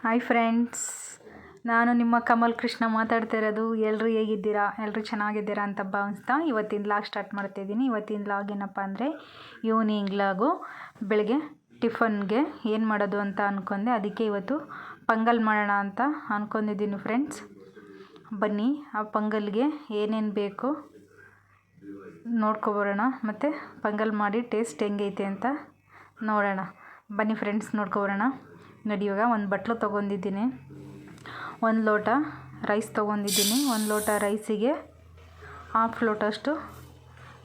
Hi friends, ನಾನು ನಿಮ್ಮ ಕಮಲ್ ಕೃಷ್ಣ ಮಾತಾಡ್ತಾ ಇರೋದು. ಎಲ್ಲರೂ ಹೇಗಿದ್ದೀರಾ? ಎಲ್ಲರೂ ಚೆನ್ನಾಗಿದ್ದೀರಾ ಅಂತ ಭಾವಿಸ್ತಾ ಇವತ್ತಿನ ಲಾಗ್ ಸ್ಟಾರ್ಟ್ ಮಾಡ್ತಾಯಿದ್ದೀನಿ. ಇವತ್ತಿನ ಲಾಗ್ ಏನಪ್ಪ ಅಂದರೆ ಈವ್ನಿಂಗ್ ಲಾಗು. ಬೆಳಗ್ಗೆ ಟಿಫನ್ಗೆ ಏನು ಮಾಡೋದು ಅಂತ ಅಂದ್ಕೊಂಡೆ. ಅದಕ್ಕೆ ಇವತ್ತು ಪೊಂಗಲ್ ಮಾಡೋಣ ಅಂತ ಅಂದ್ಕೊಂಡಿದ್ದೀನಿ ಫ್ರೆಂಡ್ಸ್. ಬನ್ನಿ ಆ ಪೊಂಗಲ್ಗೆ ಏನೇನು ಬೇಕು ನೋಡ್ಕೊಬರೋಣ, ಮತ್ತು ಪೊಂಗಲ್ ಮಾಡಿ ಟೇಸ್ಟ್ ಹೆಂಗೈತೆ ಅಂತ ನೋಡೋಣ. ಬನ್ನಿ ಫ್ರೆಂಡ್ಸ್, ನೋಡ್ಕೊಬರೋಣ. ನೋಡಿ, ಇವಾಗ ಒಂದು ಬಟ್ಲು ತೊಗೊಂಡಿದ್ದೀನಿ, ಒಂದು ಲೋಟ ರೈಸ್ ತೊಗೊಂಡಿದ್ದೀನಿ. ಒಂದು ಲೋಟ ರೈಸಿಗೆ ಹಾಫ್ ಲೋಟಷ್ಟು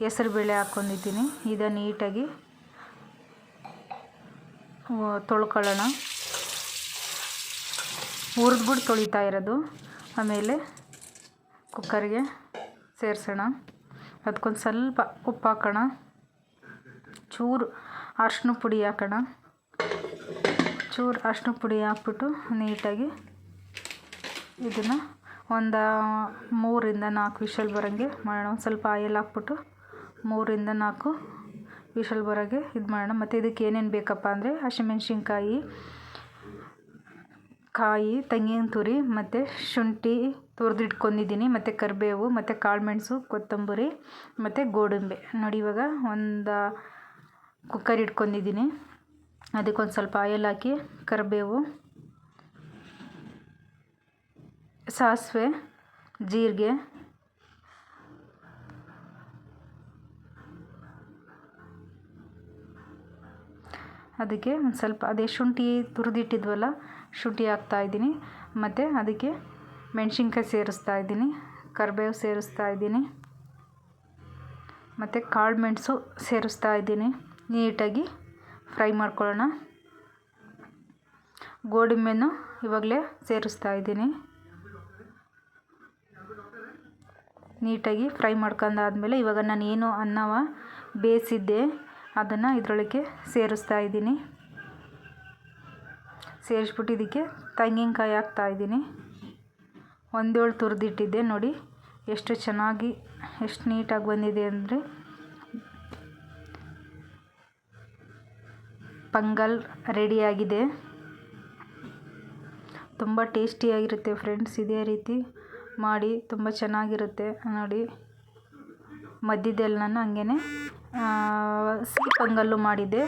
ಹೆಸರುಬೇಳೆ ಹಾಕ್ಕೊಂಡಿದ್ದೀನಿ. ಇದನ್ನು ನೀಟಾಗಿ ತೊಳ್ಕೊಳ್ಳೋಣ. ಹುರಿದ್ಬಿಟ್ಟು ತೊಳಿತಾ ಇರೋದು. ಆಮೇಲೆ ಕುಕ್ಕರ್ಗೆ ಸೇರಿಸೋಣ. ಅದಕ್ಕೊಂದು ಸ್ವಲ್ಪ ಉಪ್ಪು ಹಾಕೋಣ, ಚೂರು ಅರಿಶಿನ ಪುಡಿ ಹಾಕೋಣ. ಚೂರು ಅರಿಶಿನ ಪುಡಿ ಹಾಕ್ಬಿಟ್ಟು ನೀಟಾಗಿ ಇದನ್ನು ಒಂದು 3-4 ವಿಷಲ್ ಬರೋಂಗೆ ಮಾಡೋಣ. ಒಂದು ಸ್ವಲ್ಪ ಆಯಿಲ್ ಹಾಕ್ಬಿಟ್ಟು 3-4 ವಿಷಲ್ ಬರೋಂಗೆ ಇದು ಮಾಡೋಣ. ಮತ್ತು ಇದಕ್ಕೆ ಏನೇನು ಬೇಕಪ್ಪ ಅಂದರೆ ಹಸಿಮೆಣ್ಸಿನ್ಕಾಯಿ, ತೆಂಗಿನ ತುರಿ, ಮತ್ತು ಶುಂಠಿ ತುರಿದಿಟ್ಕೊಂಡಿದ್ದೀನಿ, ಮತ್ತು ಕರಿಬೇವು, ಮತ್ತು ಕಾಳುಮೆಣಸು, ಕೊತ್ತಂಬರಿ, ಮತ್ತು ಗೋಡಂಬಿ. ನೋಡಿ, ಇವಾಗ ಒಂದು ಕುಕ್ಕರ್ ಇಟ್ಕೊಂಡಿದ್ದೀನಿ. ಅದಕ್ಕೊಂದು ಸ್ವಲ್ಪ ಆಯಿಲ್ ಹಾಕಿ ಕರಿಬೇವು, ಸಾಸಿವೆ, ಜೀರಿಗೆ, ಅದಕ್ಕೆ ಒಂದು ಸ್ವಲ್ಪ ಅದೇ ಶುಂಠಿ ತುರಿದಿಟ್ಟಿದ್ವಲ್ಲ, ಶುಂಠಿ ಹಾಕ್ತಾಯಿದ್ದೀನಿ. ಮತ್ತು ಅದಕ್ಕೆ ಮೆಣಸಿನ್ಕಾಯಿ ಸೇರಿಸ್ತಾ ಇದ್ದೀನಿ, ಕರಿಬೇವು ಸೇರಿಸ್ತಾ ಇದ್ದೀನಿ, ಮತ್ತು ಕಾಳುಮೆಣಸು ಸೇರಿಸ್ತಾ ಇದ್ದೀನಿ. ನೀಟಾಗಿ ಫ್ರೈ ಮಾಡ್ಕೊಳ್ಳೋಣ. ಗೋಡಂಬಿಯನ್ನು ಇವಾಗಲೇ ಸೇರಿಸ್ತಾ ಇದ್ದೀನಿ. ನೀಟಾಗಿ ಫ್ರೈ ಮಾಡ್ಕೊಂಡಾದ್ಮೇಲೆ ಇವಾಗ ನಾನು ಏನು ಅನ್ನವ ಬೇಯಿಸಿದ್ದೆ ಅದನ್ನು ಇದರೊಳಗೆ ಸೇರಿಸ್ತಾ ಇದ್ದೀನಿ. ಸೇರಿಸ್ಬಿಟ್ಟು ಇದಕ್ಕೆ ತೆಂಗಿನಕಾಯಿ ಹಾಕ್ತಾಯಿದ್ದೀನಿ. 1 ಏಳು ತುರಿದಿಟ್ಟಿದ್ದೆ. ನೋಡಿ ಎಷ್ಟು ಚೆನ್ನಾಗಿ, ಎಷ್ಟು ನೀಟಾಗಿ ಬಂದಿದೆ ಅಂದರೆ ಪೊಂಗಲ್ ರೆಡಿಯಾಗಿದೆ. ತುಂಬ ಟೇಸ್ಟಿಯಾಗಿರುತ್ತೆ ಫ್ರೆಂಡ್ಸ್. ಇದೇ ರೀತಿ ಮಾಡಿ ತುಂಬ ಚೆನ್ನಾಗಿರುತ್ತೆ. ನೋಡಿ, ಮಧ್ಯದಲ್ಲಿ ನಾನು ಹಂಗೇ ಸಿಹಿ ಪೊಂಗಲ್ಲು ಮಾಡಿದ್ದೆ.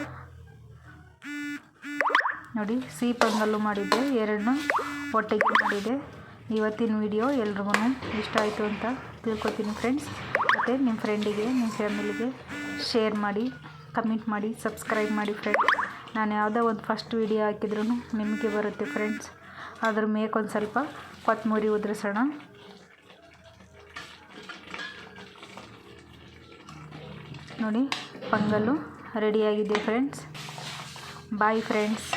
ನೋಡಿ, ಸಿಹಿ ಪೊಂಗಲ್ಲು ಮಾಡಿದ್ದೆ, ಎರಡನ್ನೂ ಒಟ್ಟಿಗೆ ಮಾಡಿದ್ದೆ. ಇವತ್ತಿನ ವಿಡಿಯೋ ಎಲ್ರಿಗೂ ಇಷ್ಟ ಆಯಿತು ಅಂತ ತಿಳ್ಕೊತೀನಿ ಫ್ರೆಂಡ್ಸ್. ಮತ್ತು ನಿಮ್ಮ ಫ್ರೆಂಡಿಗೆ, ನಿಮ್ಮ ಫ್ಯಾಮಿಲಿಗೆ ಶೇರ್ ಮಾಡಿ, ಕಮೆಂಟ್ ಮಾಡಿ, ಸಬ್ಸ್ಕ್ರೈಬ್ ಮಾಡಿ ಫ್ರೆಂಡ್ಸ್. ನಾನು ಯಾವುದೋ ಒಂದು ಫಸ್ಟ್ ವಿಡಿಯೋ ಹಾಕಿದ್ರೂ ನಿಮಗೆ ಬರುತ್ತೆ ಫ್ರೆಂಡ್ಸ್. ಅದ್ರ ಮೇಗೊಂದು ಸ್ವಲ್ಪ ಕೊತ್ತಂಬರಿ ಉದುರಿಸೋಣ. ನೋಡಿ, ಪೊಂಗಲ್ಲು ರೆಡಿಯಾಗಿದೆ ಫ್ರೆಂಡ್ಸ್. Bye friends.